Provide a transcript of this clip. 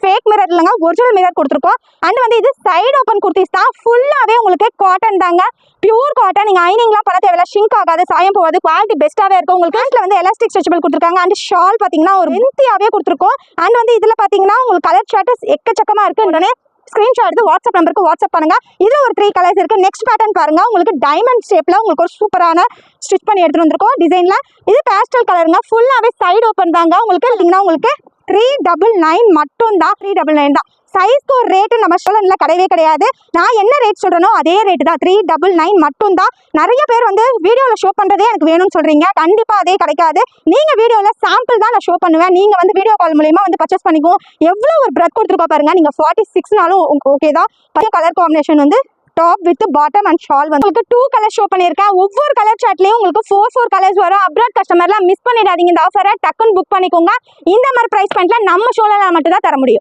Fake mirror இல்லைங்க, original mirror கொடுத்துருக்கோம். And வந்து இது சைடு ஓப்பன் குர்த்திஸ் தான். ஃபுல்லாகவே உங்களுக்கு காட்டன் தாங்க, பியூர் காட்டன். நீங்கள் ஐனிங்லாம் பண்ண தேவையில்ல, ஷிங்க் ஆகாது, சாயம் போகாது, குவாலிட்டி பெஸ்ட்டாகவே இருக்கும். உங்களுக்கு பேண்ட்ல வந்து எலாஸ்டிக் ஸ்ட்ரெச்சபிள் கொடுத்துருக்காங்க. அண்ட் ஷால் பார்த்தீங்கன்னா ஒரு லென்த்தியாகவே கொடுத்துருக்கோம். அண்ட் வந்து இதில் பார்த்தீங்கன்னா உங்களுக்கு கலர் சார்ட் எக்கச்சக்கமாக இருக்குது. உடனே ஸ்கிரீன்ஷாட் எடுத்து வாட்ஸ்அப் நம்பருக்கு வாட்ஸ்அப் பண்ணுங்க. இது ஒரு 3 கலர்ஸ் இருக்கு. நெக்ஸ்ட் பேட்டர்ன் பாருங்க, உங்களுக்கு டைமண்ட் ஷேப்ல உங்களுக்கு ஒரு சூப்பரான ஸ்டிச் பண்ணி எடுத்துட்டு வந்திருக்கோம் டிசைன்ல. இது பேஸ்டல் கலருங்க, ஃபுல்லாவே சைடு ஓப்பன் தாங்க. உங்களுக்கு 399 மட்டும் தான், 399 தான். சைஸ்க்கு ஒரு ரேட்டு நம்ம சொல்லல, கிடையவே கிடையாது. நான் என்ன ரேட் சொல்றேனோ அதே ரேட்டு தான், 399 மட்டும் தான். நிறைய பேர் வந்து வீடியோவில் ஷோ பண்ணுறதே எனக்கு வேணும்னு சொல்றீங்க. கண்டிப்பாக அதே கிடைக்காது. நீங்கள் வீடியோவில் சாம்பிள் தான் நான் ஷோ பண்ணுவேன். நீங்கள் வந்து வீடியோ கால் மூலியமாக வந்து பர்ச்சேஸ் பண்ணிக்குவோம். எவ்வளோ ஒரு பிரெத் கொடுத்துருக்கா பாருங்க. நீங்கள் 46நாலும் ஓகே தான். கலர் காம்பினேஷன் வந்து top with bottom and shawl வந்து உங்களுக்கு 2 கலர் ஷோ பண்ணியிருக்கேன். ஒவ்வொரு கலர் சார்ட்லேயும் உங்களுக்கு 4 கலர்ஸ் வரும். அப்ராட் கஸ்டமர்லாம் மிஸ் பண்ணிடாதீங்க. இந்த ஆஃபரை டக்குன்னு புக் பண்ணிக்கோங்க. இந்த மாதிரி ப்ரைஸ் பாயிண்ட்ல நம்ம ஷோல மட்டும் தான் தர முடியும்.